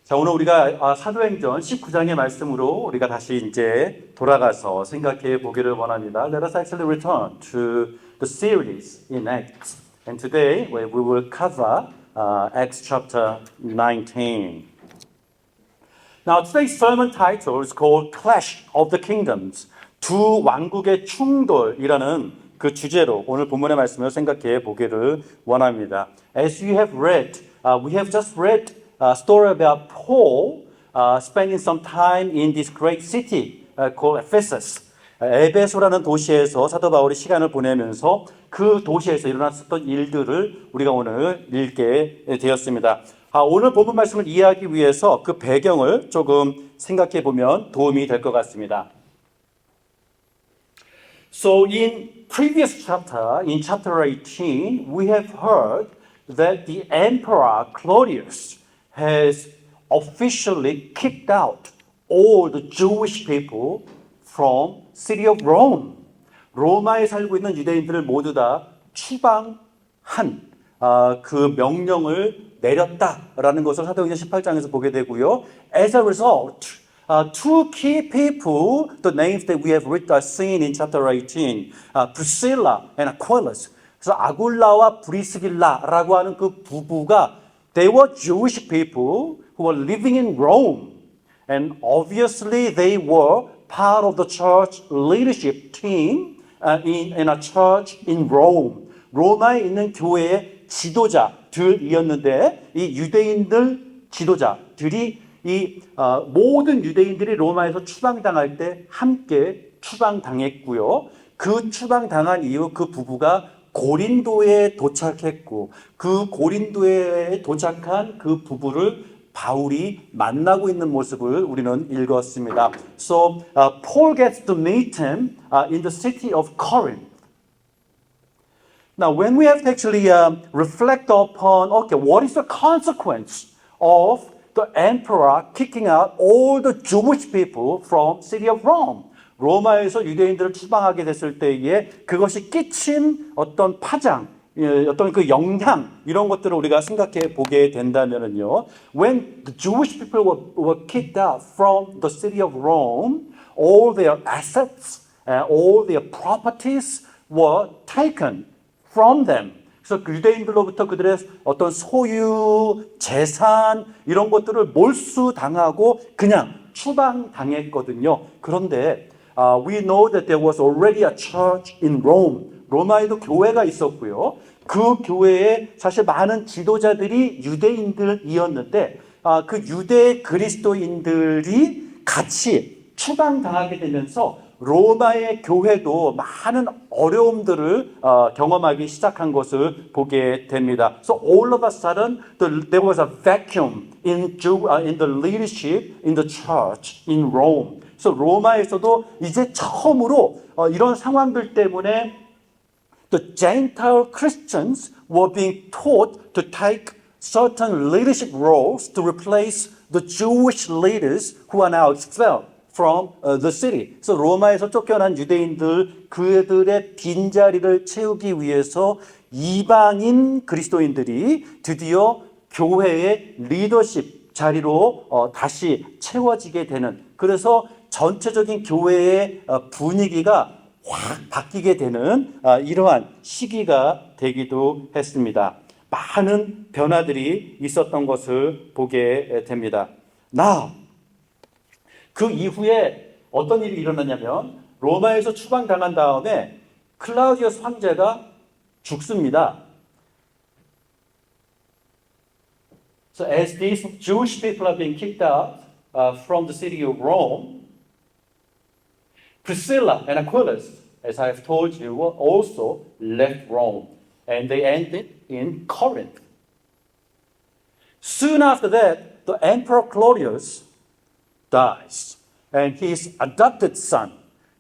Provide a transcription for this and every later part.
자, 오늘 우리가 사도행전 19장의 말씀으로 우리가 다시 이제 돌아가서 생각해 보기를 원합니다. Let us actually return to the series in Acts. And today we will cover Acts chapter 19. Now today's sermon title is called Clash of the Kingdoms. 두 왕국의 충돌이라는 그 주제로 오늘 본문의 말씀을 생각해 보기를 원합니다. As you have read, we have just read a story about Paul spending some time in this great city called Ephesus. 에베소라는 도시에서 사도 바울이 시간을 보내면서 그 도시에서 일어났었던 일들을 우리가 오늘 읽게 되었습니다. 오늘 본문 말씀을 이해하기 위해서 그 배경을 조금 생각해 보면 도움이 될 것 같습니다. So in previous chapter, in chapter 18, we have heard that the Emperor Claudius has officially kicked out all the Jewish people from city of Rome. 로마에 살고 있는 유대인들을 모두 다 추방한 그 명령을 내렸다라는 것을 사도행전 18장에서 보게 되고요. As a result, two key people, the names that we have seen in chapter 18, Priscilla and Aquilus. 그래서 아굴라와 브리스길라라고 하는 그 부부가 they were Jewish people who were living in Rome. And obviously they were part of the church leadership team in a church in Rome. 로마에 있는 교회의 지도자들이었는데 이 유대인들 지도자들이 이 모든 유대인들이 로마에서 추방당할 때 함께 추방당했고요. 그 추방당한 이후 그 부부가 고린도에 도착했고 그 고린도에 도착한 그 부부를 바울이 만나고 있는 모습을 우리는 읽었습니다. So Paul gets to meet him in the city of Corinth. Now, when we have to actually reflect upon, okay, what is the consequence of the emperor kicking out all the Jewish people from city of Rome? 로마에서 유대인들을 추방하게 됐을 때에 그것이 끼친 어떤 파장, 어떤 그 영향 이런 것들을 우리가 생각해 보게 된다면은요. When the Jewish people were kicked out from the city of Rome, all their assets, all their properties were taken from them. 그래서 그 유대인들로부터 그들의 어떤 소유, 재산 이런 것들을 몰수당하고 그냥 추방당했거든요. 그런데 we know that there was already a church in Rome. 로마에도 교회가 있었고요. 그 교회에 사실 많은 지도자들이 유대인들이었는데 그 유대 그리스도인들이 같이 추방당하게 되면서 로마의 교회도 많은 어려움들을 경험하기 시작한 것을 보게 됩니다. So all of a sudden there was a vacuum in the leadership in the church in Rome. 그래서 로마에서도 이제 처음으로 이런 상황들 때문에 the Gentile Christians were being taught to take certain leadership roles to replace the Jewish leaders who are now expelled from the city. 그래서 로마에서 쫓겨난 유대인들 그들의 빈자리를 채우기 위해서 이방인 그리스도인들이 드디어 교회의 리더십 자리로 다시 채워지게 되는 그래서 전체적인 교회의 분위기가 확 바뀌게 되는 이러한 시기가 되기도 했습니다. 많은 변화들이 있었던 것을 보게 됩니다. Now, 그 이후에 어떤 일이 일어났냐면 로마에서 추방당한 다음에 클라우디우스 황제가 죽습니다. So as these Jewish people are being kicked out from the city of Rome, Priscilla and Aquilus, as I have told you, also left Rome, and they ended in Corinth. Soon after that, the Emperor Claudius dies, and his adopted son,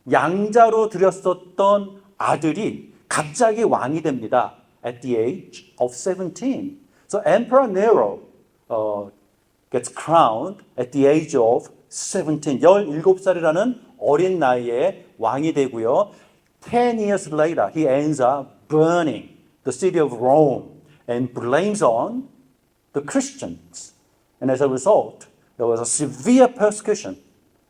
양자로 들였었던 아들이 갑자기 왕이 됩니다. At the age of 17. So Emperor Nero gets crowned at the age of 17. 17살이라는 어린 나이에 왕이 되고요. 10 years later, he ends up burning the city of Rome and blames on the Christians. And as a result, there was a severe persecution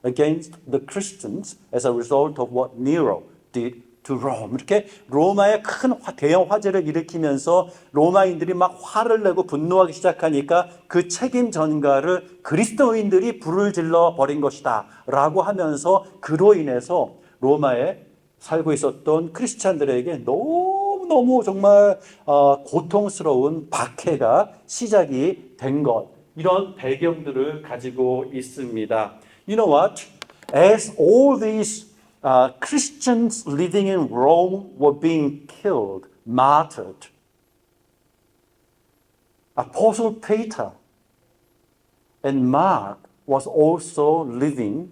against the Christians as a result of what Nero did to Rome. 이렇게 로마에 큰 대형 화재를 일으키면서 로마인들이 막 화를 내고 분노하기 시작하니까 그 책임 전가를 그리스도인들이 불을 질러 버린 것이다 라고 하면서 그로 인해서 로마에 살고 있었던 크리스찬들에게 너무너무 정말 고통스러운 박해가 시작이 된 것, 이런 배경들을 가지고 있습니다. You know what? As all these Christians living in Rome were being killed, martyred, Apostle Peter and Mark was also living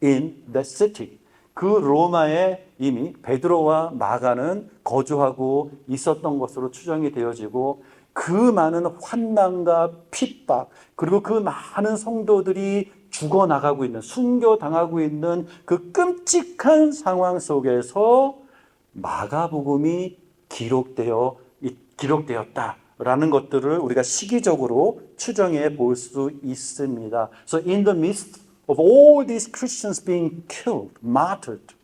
in the city. 그 로마에 이미 베드로와 마가는 거주하고 있었던 것으로 추정이 되어지고 그 많은 환난과 핍박 그리고 그 많은 성도들이 죽어나가고 있는 순교당하고 있는 그 끔찍한 상황 속에서 마가복음이 기록되었다라는 것들을 우리가 시기적으로 추정해 볼 수 있습니다. So in the midst of all these Christians being killed, martyred,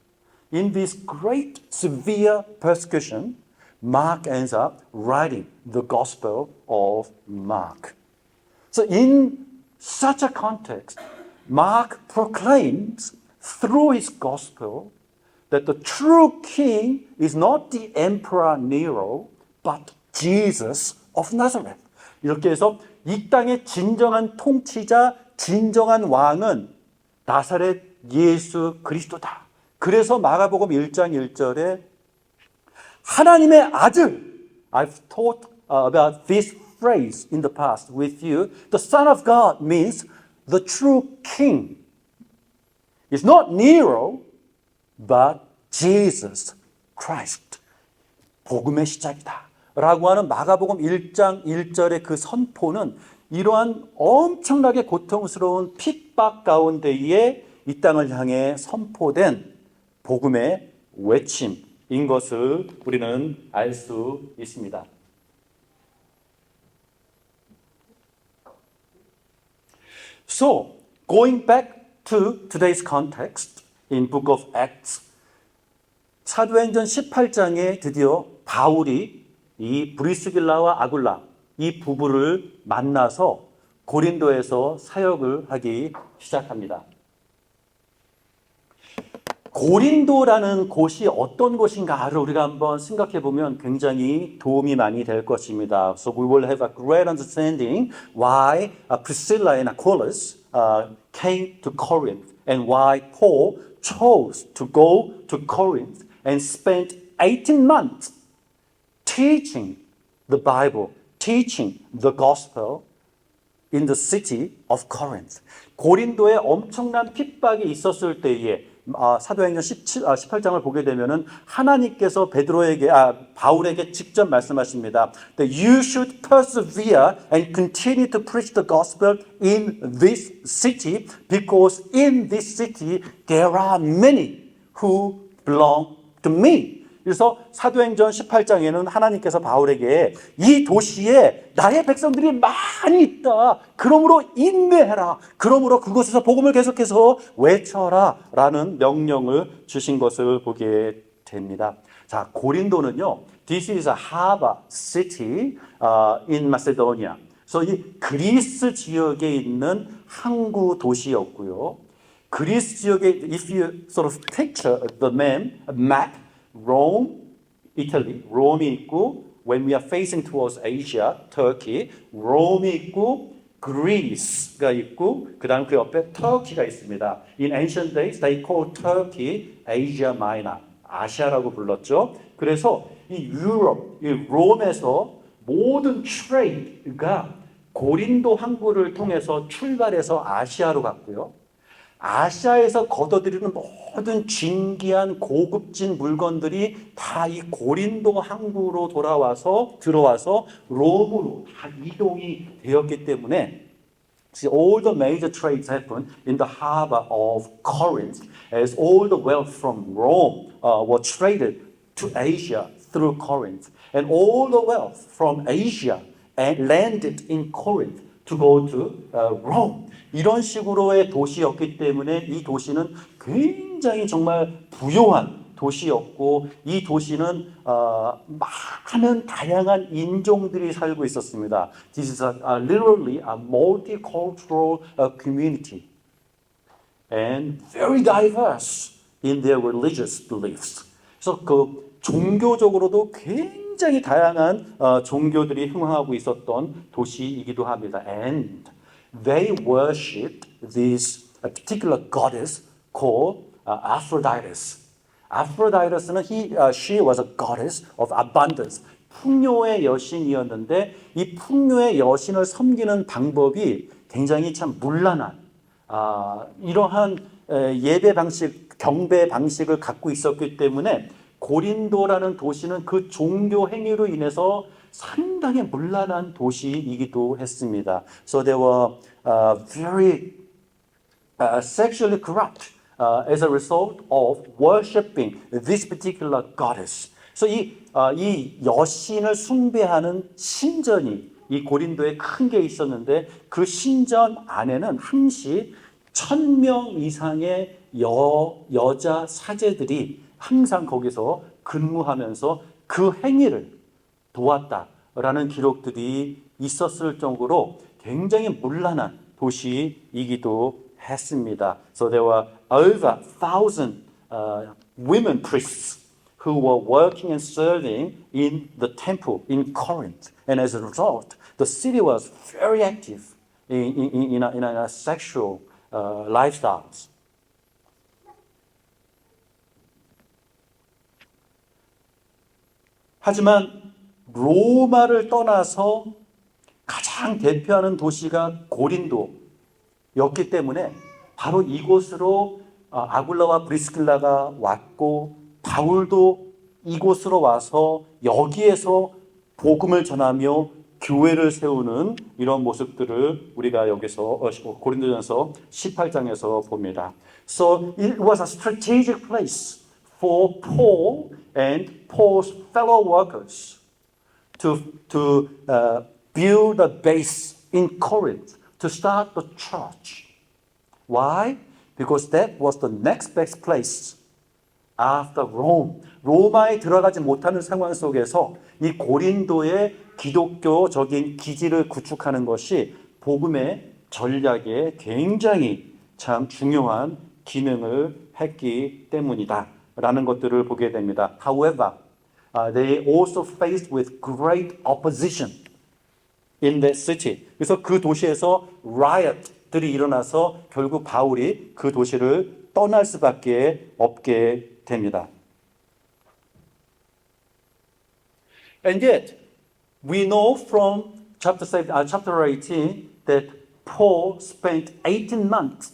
in this great severe persecution, Mark ends up writing the Gospel of Mark. So in such a context, Mark proclaims through his Gospel that the true king is not the Emperor Nero, but Jesus of Nazareth. 이렇게 해서 이 땅의 진정한 통치자, 진정한 왕은 나사렛 예수 그리스도다. 그래서 마가복음 1장 1절에 하나님의 아들, I've taught about this phrase in the past with you. The Son of God means the true king. It's not Nero, but Jesus Christ. 복음의 시작이다. 라고 하는 마가복음 1장 1절의 그 선포는 이러한 엄청나게 고통스러운 핍박 가운데에 이 땅을 향해 선포된 복음의 외침인 것을 우리는 알 수 있습니다. So, going back to today's context in Book of Acts, 사도행전 18장에 드디어 바울이 이 브리스길라와 아굴라 이 부부를 만나서 고린도에서 사역을 하기 시작합니다. 고린도라는 곳이 어떤 곳인가를 우리가 한번 생각해 보면 굉장히 도움이 많이 될 것입니다. So we will have a great understanding why Priscilla and Aquilus came to Corinth and why Paul chose to go to Corinth and spent 18 months teaching the Bible, teaching the gospel in the city of Corinth. 고린도에 엄청난 핍박이 있었을 때에 사도행전 18장을 보게 되면은 하나님께서 바울에게 직접 말씀하십니다. That you should persevere and continue to preach the gospel in this city because in this city there are many who belong to me. 그래서 사도행전 18장에는 하나님께서 바울에게 이 도시에 나의 백성들이 많이 있다. 그러므로 인내해라. 그러므로 그곳에서 복음을 계속해서 외쳐라. 라는 명령을 주신 것을 보게 됩니다. 자, 고린도는요. This is a harbor city in Macedonia. 그래서 이 그리스 지역에 있는 항구 도시였고요. 그리스 지역에 if you sort of picture the map Rome, Italy, 롬이 있고 when we are facing towards Asia, Turkey, 롬이 있고 Greece가 있고 그 다음 그 옆에 터키가 있습니다. In ancient days, they called Turkey Asia Minor, 아시아라고 불렀죠. 그래서 이 유럽, 이 롬에서 모든 트레이드가 고린도 항구를 통해서 출발해서 아시아로 갔고요. 아시아에서 걷어들이는 모든 진귀한 고급진 물건들이 다 이 고린도 항구로 들어와서 롬으로 다 이동이 되었기 때문에 all the major trades happened in the harbor of Corinth as all the wealth from Rome were traded to Asia through Corinth and all the wealth from Asia and landed in Corinth to go to Rome. 이런 식으로의 도시였기 때문에 이 도시는 굉장히 정말 부요한 도시였고 이 도시는 많은 다양한 인종들이 살고 있었습니다. This is literally a multicultural community and very diverse in their religious beliefs. 그래서 그 종교적으로도 굉장히 다양한 종교들이 흥황하고 있었던 도시이기도 합니다. And they worshipped this particular goddess called Aphrodite. Aphrodite는 she was a goddess of abundance. 풍요의 여신이었는데 이 풍요의 여신을 섬기는 방법이 굉장히 참 문란한 이러한 예배 방식, 경배 방식을 갖고 있었기 때문에 고린도라는 도시는 그 종교 행위로 인해서 상당히 문란한 도시이기도 했습니다. So they were very sexually corrupt as a result of worshiping this particular goddess. 그래서 이 여신을 숭배하는 신전이 이 고린도에 큰 게 있었는데 그 신전 안에는 항시 1,000명 이상의 여자 사제들이 항상 거기서 근무하면서 그 행위를 도왔다라는 기록들이 있었을 정도로 굉장히 문란한 도시이기도 했습니다. So there were over 1,000 women priests who were working and serving in the temple in Corinth. And as a result, the city was very active in a sexual lifestyles. 하지만 로마를 떠나서 가장 대표하는 도시가 고린도였기 때문에 바로 이곳으로 아굴라와 브리스길라가 왔고 바울도 이곳으로 와서 여기에서 복음을 전하며 교회를 세우는 이런 모습들을 우리가 여기서 고린도전서 18장에서 봅니다. So it was a strategic place for Paul and Paul's fellow workers to build a base in Corinth, to start the church. Why? Because that was the next best place after Rome. 로마에 들어가지 못하는 상황 속에서 이 고린도의 기독교적인 기지를 구축하는 것이 복음의 전략에 굉장히 참 중요한 기능을 했기 때문이다 라는 것들을 보게 됩니다. However, they also faced with great opposition in that city. 그래서 그 도시에서 riot들이 일어나서 결국 바울이 그 도시를 떠날 수밖에 없게 됩니다. And yet, we know from chapter 18 that Paul spent 18 months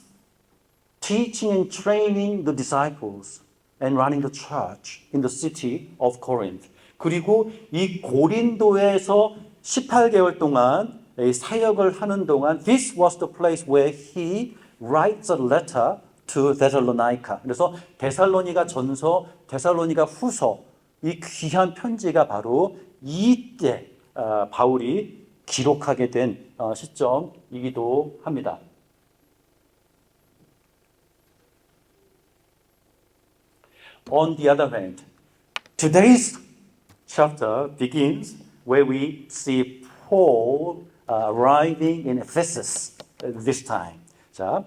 teaching and training the disciples and running the church in the city of Corinth. 그리고 이 고린도에서 18개월 동안 사역을 하는 동안 this was the place where he writes a letter to Thessalonica. 그래서 데살로니가 전서, 데살로니가 후서 이 귀한 편지가 바로 이때 바울이 기록하게 된 시점이기도 합니다. On the other hand, today's chapter begins where we see Paul arriving in Ephesus this time. 자,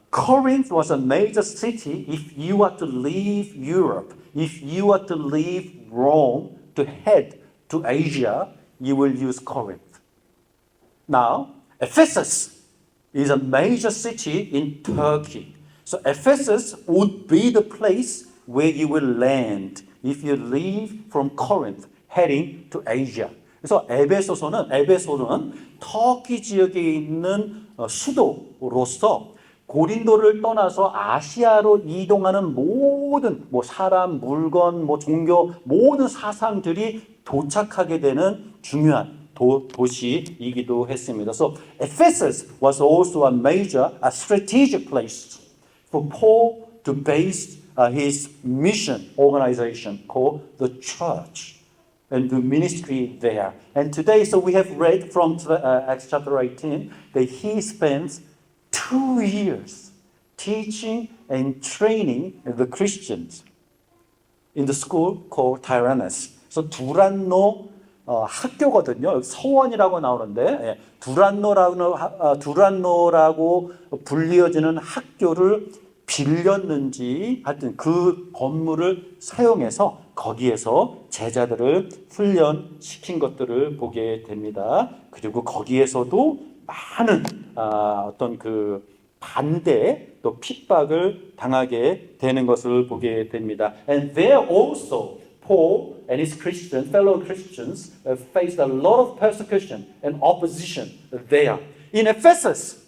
Corinth was a major city. If you are to leave Europe, if you are to leave Rome to head to Asia, you will use Corinth. Now, Ephesus is a major city in Turkey. So Ephesus would be the place where you will land if you leave from Corinth heading to Asia. 그래서 에베소는 터키 지역에 있는 수도로서 고린도를 떠나서 아시아로 이동하는 모든 사람, 물건, 종교 모든 사상들이 도착하게 되는 중요한 도시이기도 했습니다. So Ephesus was also a major, a strategic place for Paul to base his mission organization called the church. and do ministry there. And today, so we have read from Acts chapter 18 that he spends 2 years teaching and training the Christians in the school called Tyrannus. 그래서 두란노 학교거든요. 서원이라고 나오는데 두란노라고 불리어지는 학교를 빌렸는지 하여튼 그 건물을 사용해서 거기에서 제자들을 훈련시킨 것들을 보게 됩니다. 그리고 거기에서도 많은 어떤 그 반대 또 핍박을 당하게 되는 것을 보게 됩니다. And there also Paul and his fellow Christians faced a lot of persecution and opposition there. In Ephesus,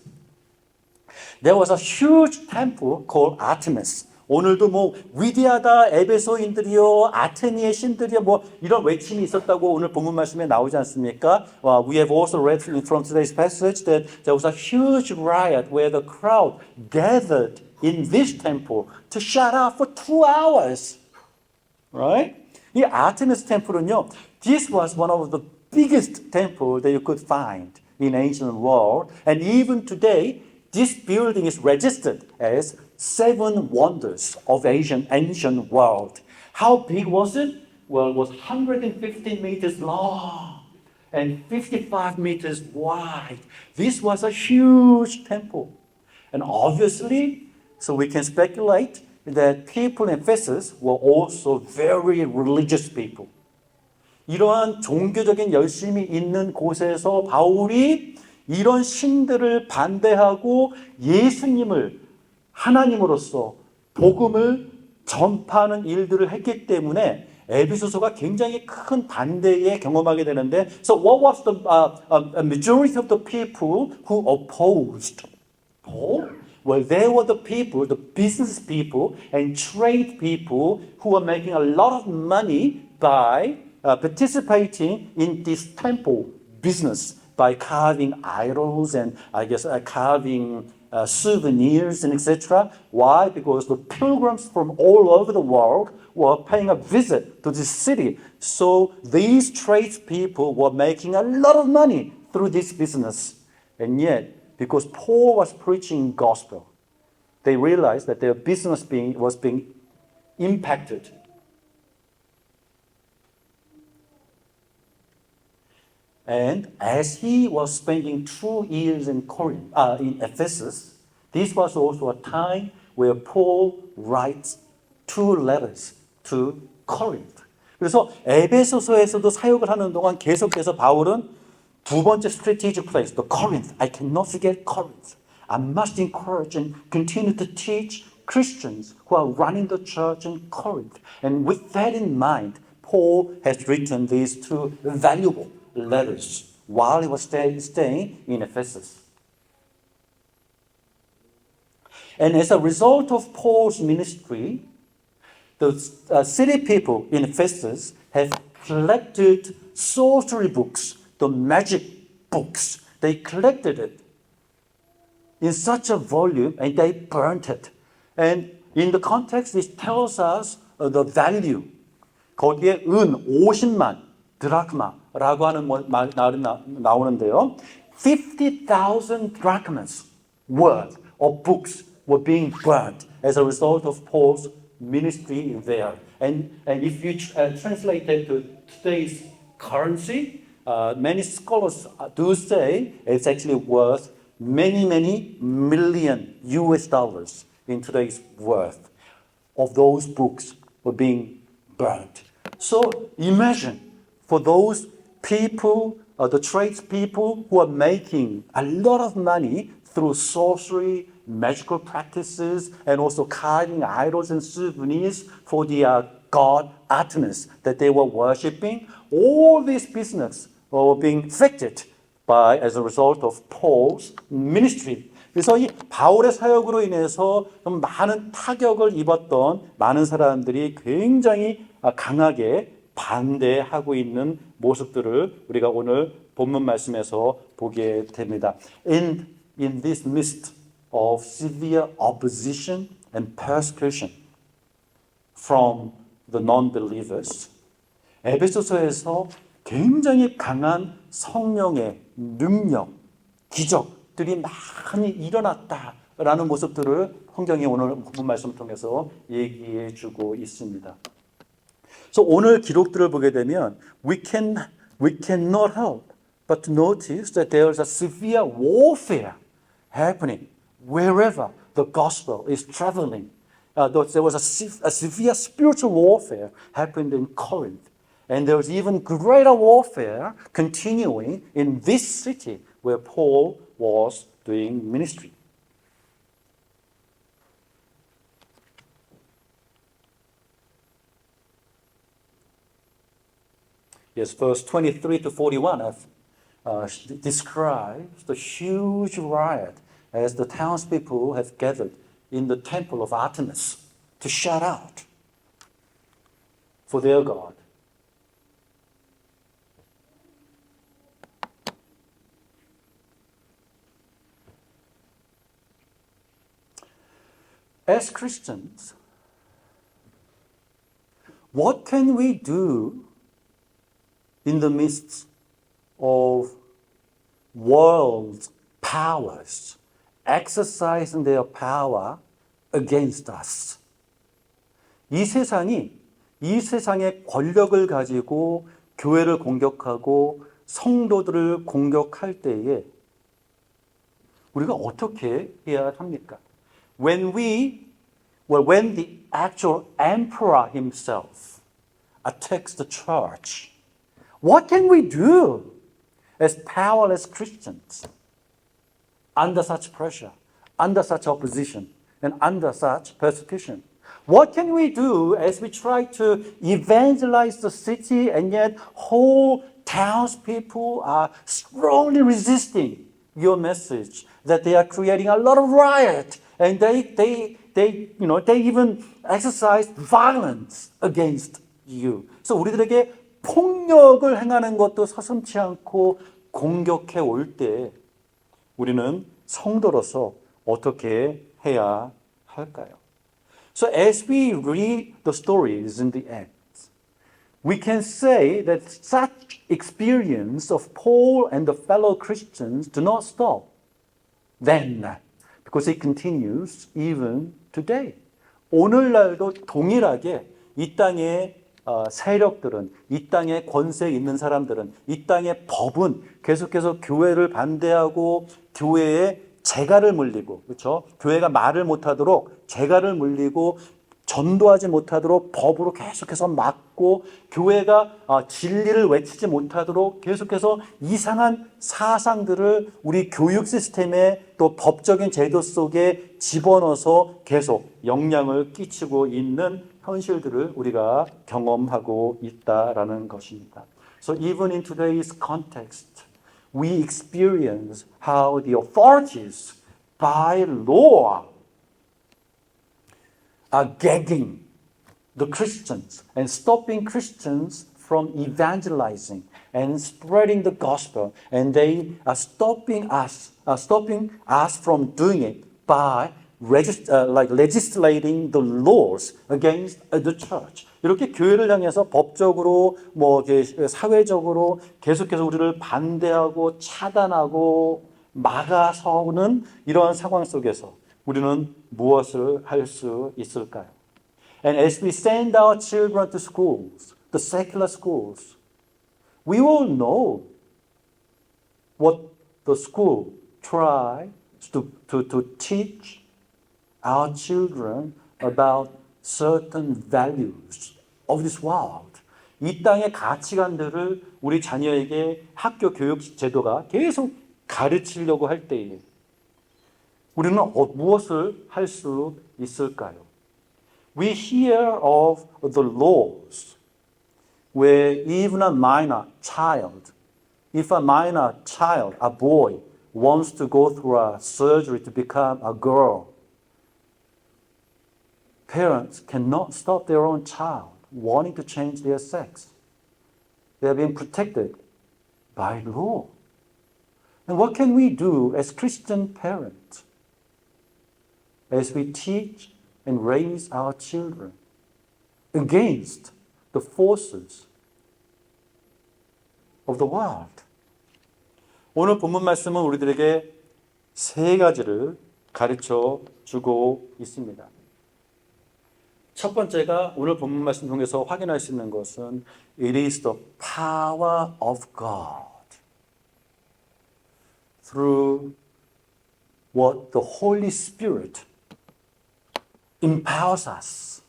there was a huge temple called Artemis. 오늘도 뭐 위대하다 에베소인들이요 아테니의 신들이요 뭐 이런 외침이 있었다고 오늘 본문 말씀에 나오지 않습니까? We have also read from today's passage that there was a huge riot where the crowd gathered in this temple to shout out for 2 hours. Right? 이 아테미스 템플은요, this was one of the biggest temple that you could find in ancient world, and even today, this building is registered as 7 wonders of ancient world. How big was it? Well, it was 115 meters long and 55 meters wide. This was a huge temple, and obviously, so we can speculate that people in Ephesus were also very religious people. 이러한 종교적인 열심이 있는 곳에서 바울이 이런 신들을 반대하고 예수님을 하나님으로서 복음을 전파하는 일들을 했기 때문에 에베소서가 굉장히 큰 반대에 경험하게 되는데, so what was the majority of the people who opposed Paul? Well, they were the people, the business people and trade people who were making a lot of money by participating in this temple business, by carving idols and I guess carving souvenirs and etc. Why? Because the pilgrims from all over the world were paying a visit to this city. So these tradespeople were making a lot of money through this business. And yet, because Paul was preaching gospel, they realized that their business was being impacted. And as he was spending 2 years in Ephesus, this was also a time where Paul writes 2 letters to Corinth. 그래서 에베소서에서도 사역을 하는 동안 계속해서 바울은 두 번째 strategic place, the Corinth. I cannot forget Corinth. I must encourage and continue to teach Christians who are running the church in Corinth. And with that in mind, Paul has written these 2 valuable letters while he was staying in Ephesus. And as a result of Paul's ministry, the city people in Ephesus have collected sorcery books, the magic books. They collected it in such a volume and they burnt it. And in the context, it tells us the value. 거기에 은 50만 드라크마라고 하는 말이 나오는데요. 50,000 drachmas worth of books were being burnt as a result of Paul's ministry there. And if you translate that to today's currency, many scholars do say it's actually worth many million US dollars in today's worth of those books were being burnt. So imagine for those people, the tradespeople who are making a lot of money through sorcery, magical practices, and also carving idols and souvenirs for the god Artemis that they were worshipping, all this business were being affected as a result of Paul's ministry. 그래서 이 바울의 사역으로 인해서 좀 많은 타격을 입었던 많은 사람들이 굉장히 강하게 반대하고 있는 모습들을 우리가 오늘 본문 말씀에서 보게 됩니다. In this midst of severe opposition and persecution from the non-believers, 에베소서에서 굉장히 강한 성령의 능력, 기적들이 많이 일어났다라는 모습들을 성경이 오늘 본문 말씀을 통해서 얘기해 주고 있습니다. 그래서 오늘 기록들을 보게 되면 we cannot help but to notice that there is a severe warfare happening wherever the gospel is traveling. There was a severe spiritual warfare happened in Corinth. And there was even greater warfare continuing in this city where Paul was doing ministry. Yes, verse 23 to 41 describes the huge riot as the townspeople have gathered in the temple of Artemis to shout out for their God. As Christians, what can we do in the midst of world powers exercising their power against us? 이 세상의 권력을 가지고 교회를 공격하고 성도들을 공격할 때에 우리가 어떻게 해야 합니까? When the actual emperor himself attacks the church, what can we do as powerless Christians under such pressure, under such opposition, and under such persecution? What can we do as we try to evangelize the city and yet whole townspeople are strongly resisting your message, that they are creating a lot of riot and they even exercise violence against you. 그래서 우리들에게 폭력을 행하는 것도 서슴지 않고 공격해 올 때 우리는 성도로서 어떻게 해야 할까요? So as we read the stories in the Acts, we can say that such experience of Paul and the fellow Christians do not stop then, because it continues even today. 오늘날도 동일하게 이 땅의 세력들은, 이 땅의 권세 있는 사람들은, 이 땅의 법은 계속해서 교회를 반대하고 교회에 재갈을 물리고, 그렇죠? 교회가 말을 못하도록 재갈을 물리고 전도하지 못하도록 법으로 계속해서 막고 교회가 진리를 외치지 못하도록 계속해서 이상한 사상들을 우리 교육 시스템에 또 법적인 제도 속에 집어넣어서 계속 영향을 끼치고 있는 현실들을 우리가 경험하고 있다라는 것입니다. So even in today's context, we experience how the authorities by law are gagging the Christians and stopping Christians from evangelizing and spreading the gospel, and they are stopping us from doing it by legislating the laws against the church. 이렇게 교회를 향해서 법적으로 사회적으로 계속해서 우리를 반대하고 차단하고 막아서는 이러한 상황 속에서 우리는 무엇을 할 수 있을까요? And as we send our children to schools, the secular schools, we will know what the school tries to teach our children about certain values of this world. 이 땅의 가치관들을 우리 자녀에게 학교 교육 제도가 계속 가르치려고 할 때에 우리는 무엇을 할 수 있을까요? We hear of the laws where even a minor child, if a minor child, a boy, wants to go through a surgery to become a girl, parents cannot stop their own child wanting to change their sex. They are being protected by law. And what can we do as Christian parents as we teach and raise our children against the forces of the world. 오늘 본문 말씀은 우리들에게 세 가지를 가르쳐 주고 있습니다. 첫 번째가 오늘 본문 말씀 통해서 확인할 수 있는 것은 It is the power of God through what the Holy Spirit empowers us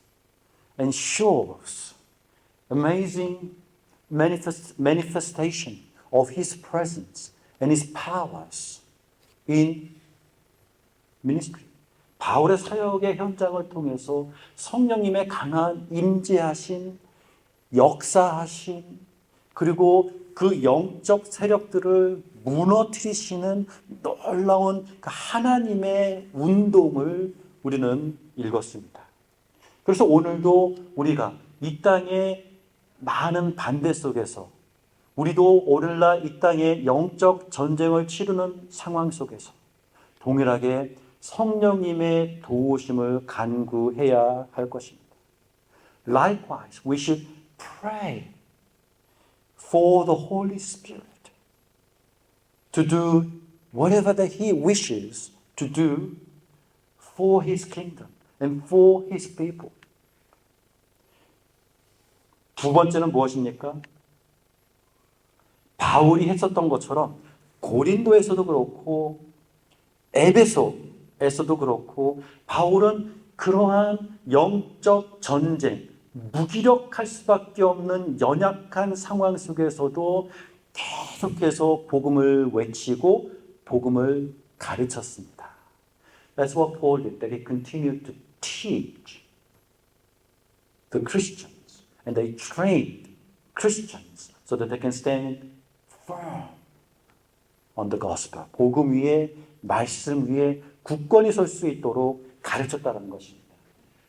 and shows amazing manifestation of His presence and His powers in ministry. 바울의 사역의 현장을 통해서 성령님의 강한 임재하심, 역사하심, 그리고 그 영적 세력들을 무너뜨리시는 놀라운 그 하나님의 운동을 우리는 읽었습니다. 그래서 오늘도 우리가 이 땅의 많은 반대 속에서 우리도 오늘날 이 땅의 영적 전쟁을 치르는 상황 속에서 동일하게 성령님의 도우심을 간구해야 할 것입니다. Likewise, we should pray for the Holy Spirit to do whatever that He wishes to do for His kingdom and for His people. 두 번째는 무엇입니까? 바울이 했었던 것처럼 고린도에서도 그렇고 에베소에서도 그렇고 바울은 그러한 영적 전쟁, 무기력할 수밖에 없는 연약한 상황 속에서도 계속해서 복음을 외치고 복음을 가르쳤습니다. That's what Paul did, that he continued to teach the Christians and they trained Christians so that they can stand firm on the gospel. 복음 위에, 말씀 위에 굳건히 설 수 있도록 가르쳤다는 것입니다.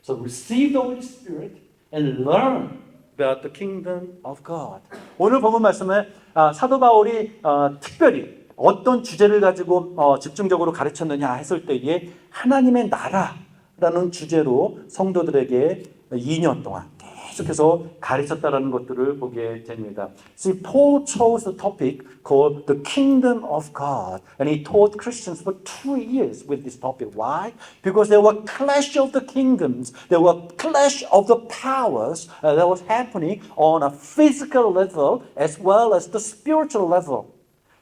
So receive the Holy Spirit and learn about the kingdom of God. 오늘 본문 말씀에 사도 바울이 특별히 어떤 주제를 가지고 집중적으로 가르쳤느냐 했을 때에 하나님의 나라라는 주제로 성도들에게 2년 동안 계속해서 가르쳤다라는 것들을 보게 됩니다. See, Paul chose a topic called the kingdom of God, and he taught Christians for 2 years with this topic. Why? Because there were clash of the kingdoms, there were clash of the powers that was happening on a physical level as well as the spiritual level.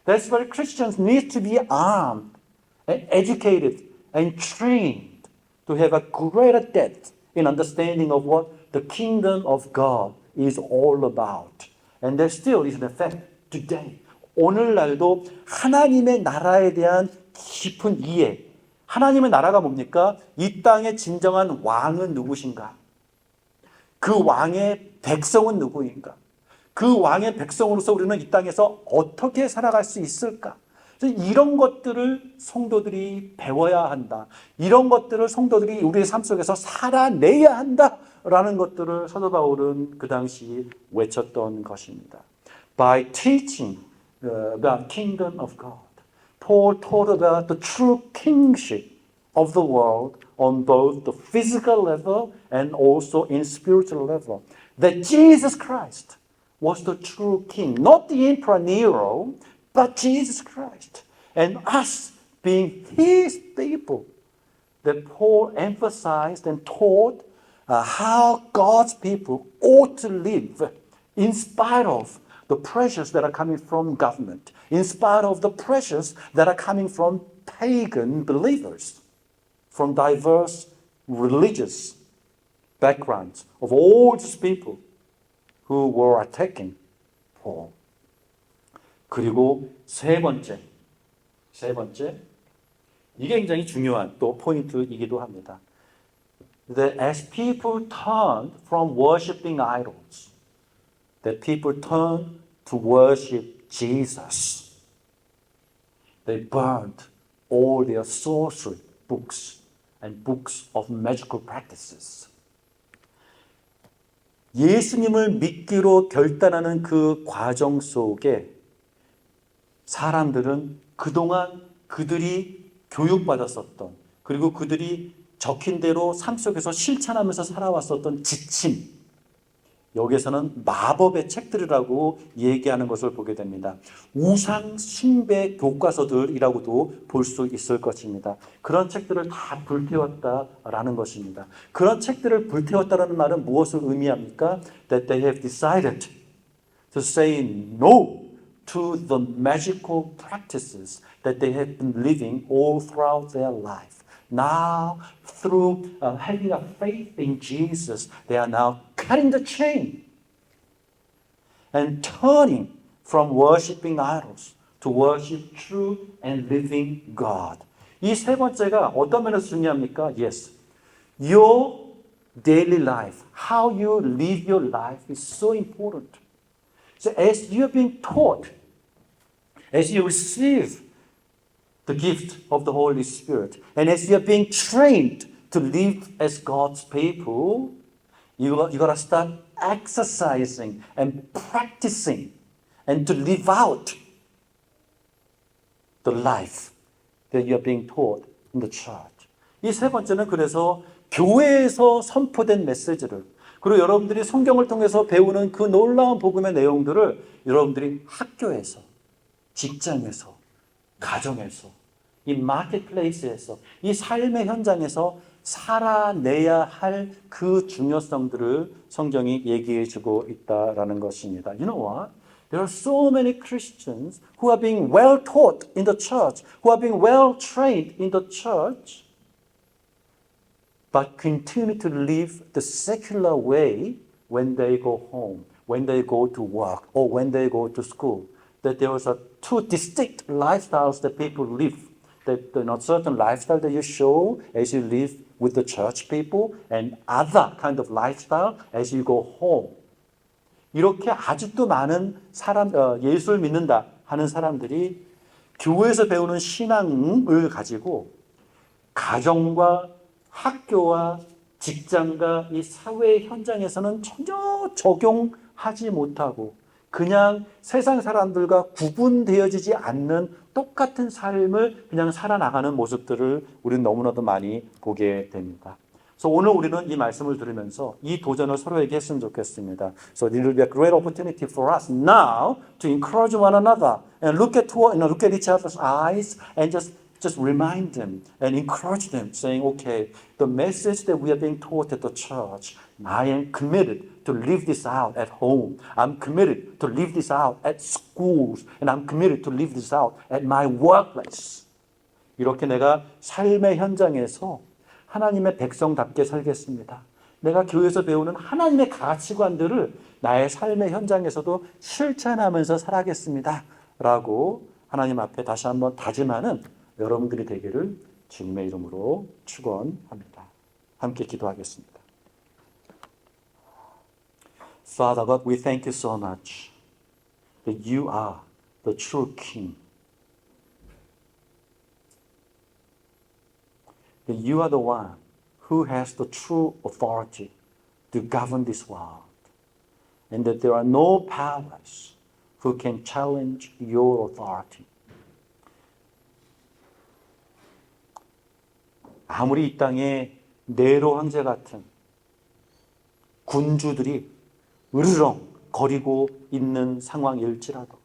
That's why Christians need to be armed, and educated, and trained to have a greater depth in understanding of what the kingdom of God is all about. And there still is an effect today. 오늘날도 하나님의 나라에 대한 깊은 이해. 하나님의 나라가 뭡니까? 이 땅의 진정한 왕은 누구신가? 그 왕의 백성은 누구인가? 그 왕의 백성으로서 우리는 이 땅에서 어떻게 살아갈 수 있을까? 이런 것들을 성도들이 배워야 한다. 이런 것들을 성도들이 우리의 삶 속에서 살아내야 한다라는 것들을 사도 바울은 그 당시 외쳤던 것입니다. By teaching about kingdom of God, Paul taught about the true kingship of the world on both the physical level and also in spiritual level. That Jesus Christ was the true king, not the Emperor Nero, but Jesus Christ, and us being His people, that Paul emphasized and taught how God's people ought to live in spite of the pressures that are coming from government, in spite of the pressures that are coming from pagan believers, from diverse religious backgrounds of all these people who were attacking Paul. 그리고 세 번째, 이게 굉장히 중요한 또 포인트이기도 합니다. That as people turned from worshiping idols, that people turned to worship Jesus. They burned all their sorcery books and books of magical practices. 예수님을 믿기로 결단하는 그 과정 속에 사람들은 그동안 그들이 교육받았었던 그리고 그들이 적힌 대로 삶 속에서 실천하면서 살아왔었던 지침, 여기에서는 마법의 책들이라고 얘기하는 것을 보게 됩니다. 우상 숭배 교과서들이라고도 볼 수 있을 것입니다. 그런 책들을 다 불태웠다라는 것입니다. 그런 책들을 불태웠다는 말은 무엇을 의미합니까? That they have decided to say no to the magical practices that they have been living all throughout their life. Now, through having a faith in Jesus, they are now cutting the chain and turning from worshiping idols to worship true and living God. 이 세 번째가 어떤 면에서 중요합니까? Yes. Your daily life, how you live your life is so important. So as you are being taught, as you receive the gift of the Holy Spirit, and as you are being trained to live as God's people, you got to start exercising and practicing and to live out the life that you are being taught in the church. 이 세 번째는 그래서 교회에서 선포된 메시지를, 그리고 여러분들이 성경을 통해서 배우는 그 놀라운 복음의 내용들을 여러분들이 학교에서, 직장에서, 가정에서, 이 마켓플레이스에서, 이 삶의 현장에서 살아내야 할 그 중요성들을 성경이 얘기해 주고 있다라는 것입니다. You know what? There are so many Christians who are being well taught in the church, who are being well trained in the church, but continue to live the secular way when they go home, when they go to work, or when they go to school. That there are two distinct lifestyles that people live. That certain lifestyle that you show as you live with the church people, and other kind of lifestyle as you go home. 이렇게 아직도 많은 예수를 믿는다 하는 사람들이 교회에서 배우는 신앙을 가지고 가정과 학교와 직장과 이 사회 현장에서는 전혀 적용하지 못하고 그냥 세상 사람들과 구분되어지지 않는 똑같은 삶을 그냥 살아나가는 모습들을 우리는 너무나도 많이 보게 됩니다. 그래서 오늘 우리는 이 말씀을 들으면서 이 도전을 서로에게 했으면 좋겠습니다. So it will be a great opportunity for us now to encourage one another and look at each other's eyes and just remind them and encourage them, saying, okay, the message that we are being taught at the church, I am committed to live this out at home. I'm committed to live this out at schools. And I'm committed to live this out at my workplace. 이렇게 내가 삶의 현장에서 하나님의 백성답게 살겠습니다. 내가 교회에서 배우는 하나님의 가치관들을 나의 삶의 현장에서도 실천하면서 살아가겠습니다. 라고 하나님 앞에 다시 한번 다짐하는 여러분들이 되기를 주님의 이름으로 축원합니다. 함께 기도하겠습니다. Father God, we thank you so much that you are the true King. That you are the one who has the true authority to govern this world. And that there are no powers who can challenge your authority. 아무리 이 땅에 네로 황제 같은 군주들이 으르렁 거리고 있는 상황일지라도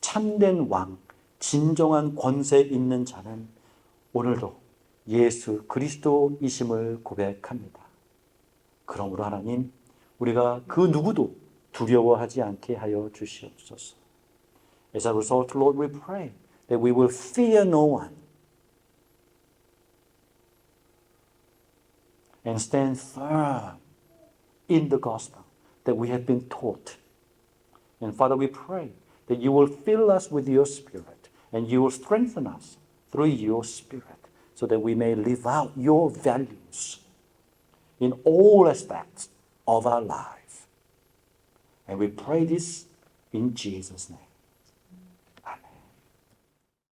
참된 왕, 진정한 권세 있는 자는 오늘도 예수 그리스도이심을 고백합니다. 그러므로 하나님, 우리가 그 누구도 두려워하지 않게 하여 주시옵소서. As a result, Lord, we pray that we will fear no one and stand firm in the gospel that we have been taught. And Father, we pray that you will fill us with your Spirit and you will strengthen us through your Spirit so that we may live out your values in all aspects of our life. And we pray this in Jesus' name.